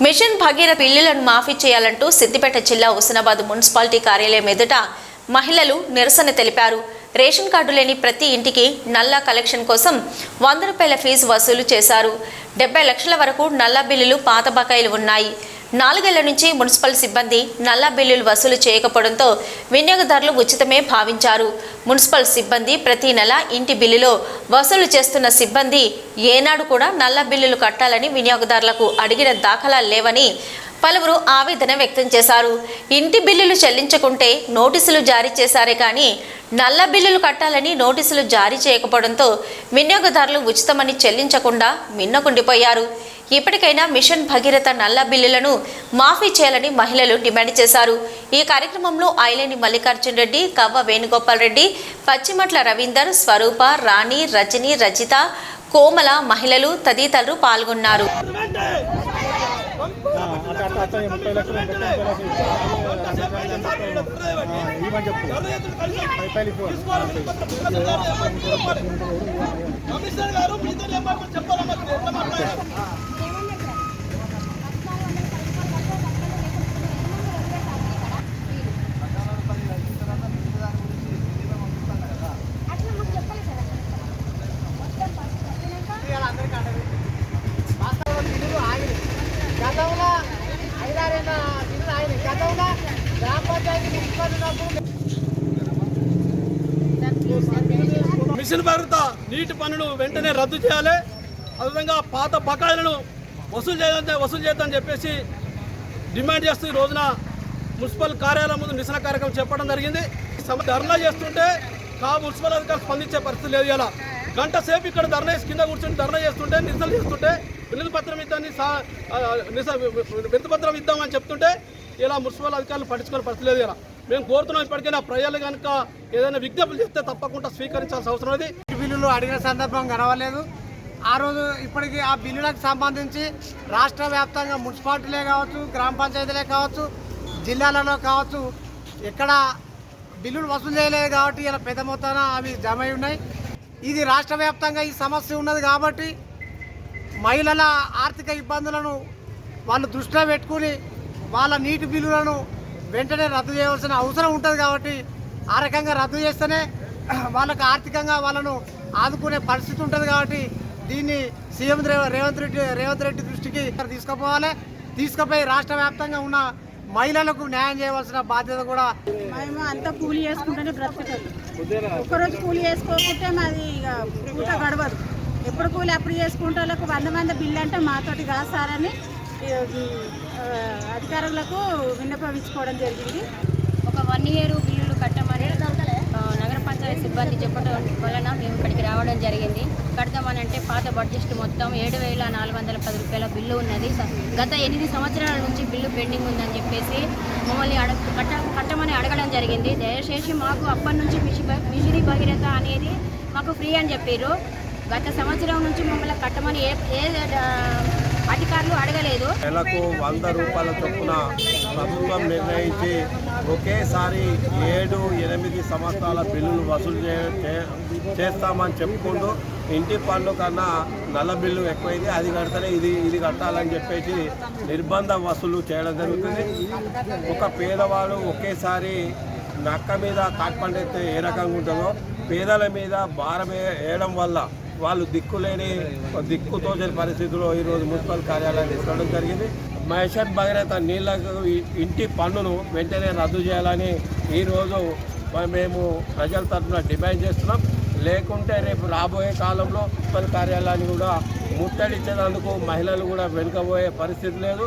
Machine Bhagiratha బిల్లులను మాఫీ చేయాలంటూ సిద్దిపేట జిల్లా హుస్నాబాద్ మున్సిపాలిటీ కార్యాలయం ఎదుట మహిళలు నిరసన తెలిపారు. రేషన్ కార్డు లేని ప్రతి ఇంటికి నల్లా కలెక్షన్ కోసం 100 రూపాయల ఫీజు వసూలు చేశారు. 70 లక్షల వరకు నల్లా బిల్లులు పాత బకాయిలు ఉన్నాయి. 4 ఏళ్ల నుంచి మున్సిపల్ సిబ్బంది నల్లా బిల్లులు వసూలు చేయకపోవడంతో వినియోగదారులు ఉచితమే భావించారు. మున్సిపల్ సిబ్బంది ప్రతి నెల ఇంటి బిల్లులో వసూలు చేస్తున్న సిబ్బంది ఏనాడు కూడా నల్లా బిల్లులు కట్టాలని వినియోగదారులకు అడిగిన దాఖలాలు లేవని పలువురు ఆవేదన వ్యక్తం చేశారు. ఇంటి బిల్లులు చెల్లించకుంటే నోటీసులు జారీ చేశారే కానీ నల్ల బిల్లులు కట్టాలని నోటీసులు జారీ చేయకపోవడంతో వినియోగదారులు ఉచితమని చెల్లించకుండా మిన్నకుండిపోయారు. ఇప్పటికైనా మిషన్ భగీరథ నల్ల బిల్లులను మాఫీ చేయాలని మహిళలు డిమాండ్ చేశారు. ఈ కార్యక్రమంలో ఐలేని మల్లికార్జున్ రెడ్డి, కవ్వ వేణుగోపాల్ రెడ్డి, పచ్చిమట్ల రవీందర్, స్వరూప, రాణి, రజని, రజిత, కోమల మహిళలు తదితరులు పాల్గొన్నారు. మిషన్ భగీరథ నీటి పన్నును వెంటనే రద్దు చేయాలి. అదేవిధంగా పాత బకాయిలను వసూలు చేద్దామని చెప్పేసి డిమాండ్ చేస్తూ ఈ రోజున మున్సిపల్ కార్యాలయం ముందు నిరసన కార్యక్రమం చెప్పడం జరిగింది. ధర్నా చేస్తుంటే మున్సిపల్ అధికారులు స్పందించే పరిస్థితి లేదు. ఇలా గంట సేపు ఇక్కడ ధర్నా కింద కూర్చొని ధర్నా చేస్తుంటే నిరసన చేస్తుంటే వినతి పత్రం ఇద్దామని చెప్తుంటే ఇలా మున్సిపల్ అధికారులు పట్టించుకునే పరిస్థితి లేదు. ఇలా మేము కోరుతున్నాం ఇప్పటికైనా ప్రజలు కనుక ఏదైనా విజ్ఞప్తులు చేస్తే తప్పకుండా స్వీకరించాల్సిన అవసరం ఉంది. బిల్లులు అడిగిన సందర్భం కనవలేదు. ఆ రోజు ఇప్పటికీ ఆ బిల్లులకు సంబంధించి రాష్ట్ర వ్యాప్తంగా మున్సిపాలిటీలే కావచ్చు, గ్రామ పంచాయతీలే కావచ్చు, జిల్లాలలో కావచ్చు, ఎక్కడ బిల్లులు వసూలు చేయలేదు కాబట్టి ఇలా పెద్ద మొత్తాన అవి జమ అయి ఉన్నాయి. ఇది రాష్ట్ర వ్యాప్తంగా ఈ సమస్య ఉన్నది కాబట్టి మహిళల ఆర్థిక ఇబ్బందులను వాళ్ళు దృష్టిలో పెట్టుకుని వాళ్ళ నీటి బిల్లులను వెంటనే రద్దు చేయవలసిన అవసరం ఉంటుంది. కాబట్టి ఆ రకంగా రద్దు చేస్తేనే వాళ్ళకు ఆర్థికంగా వాళ్ళను ఆదుకునే పరిస్థితి ఉంటుంది. కాబట్టి దీన్ని సీఎం రేవంత్ రెడ్డి దృష్టికి తీసుకుపోవాలి. తీసుకుపోయి రాష్ట్ర వ్యాప్తంగా ఉన్న మహిళలకు న్యాయం చేయవలసిన బాధ్యత కూడా. మేము అంతా కూలి చేసుకుంటేనే బ్రతకటం. ఒక్కరోజు కూలి చేసుకోకుంటే మాది ఇక పూట గడవదు. ఎప్పుడు కూలి అప్పుడు చేసుకుంటే వాళ్ళకు 100 మంది బిల్లు అంటే మాతోటి కాదు సార్ అని అధికారులకు విన్నపించుకోవడం జరిగింది. ఒక 1 year బిల్లులు కట్టమని నగర పంచాయతీ సిబ్బంది చెప్పడం వలన మేము ఇక్కడికి రావడం జరిగింది. కడతామని అంటే పాత బడ్జెట్ మొత్తం 7,410 రూపాయల బిల్లు ఉన్నది. గత 8 సంవత్సరాల నుంచి బిల్లు పెండింగ్ ఉందని చెప్పేసి మమ్మల్ని కట్టమని అడగడం జరిగింది. దయచేసి మాకు అప్పటి నుంచి మిషన్ భగీరథ అనేది మాకు ఫ్రీ అని చెప్పారు. గత సంవత్సరం నుంచి మమ్మల్ని కట్టమని ఏ అధికారులు అడగలేదు. నెలకు 100 రూపాయల చొప్పున ప్రభుత్వం నిర్ణయించి ఒకేసారి 7-8 సంవత్సరాల బిల్లులు వసూలు చేస్తామని చెప్పుకుంటూ ఇంటి పన్ను కన్నా నల్ల బిల్లు ఎక్కువైంది, అది కడితేనే ఇది కట్టాలని చెప్పేసి నిర్బంధ వసూలు చేయడం జరుగుతుంది. ఒక పేదవాడు ఒకేసారి నక్క మీద కాట్పండైతే ఏ రకంగా ఉంటుందో పేదల మీద భారం వేయడం వల్ల వాళ్ళు దిక్కుతోచని పరిస్థితుల్లో ఈరోజు మున్సిపల్ కార్యాలయాన్ని తీసుకోవడం జరిగింది. మిషన్ భగీరథ నీళ్లకు ఇంటి పన్నును వెంటనే రద్దు చేయాలని ఈరోజు మేము ప్రజల తరఫున డిమాండ్ చేస్తున్నాం. లేకుంటే రేపు రాబోయే కాలంలో మున్సిపల్ కార్యాలయాన్ని కూడా ముట్టడిచ్చేందుకు మహిళలు కూడా వెనుకబోయే పరిస్థితి లేదు.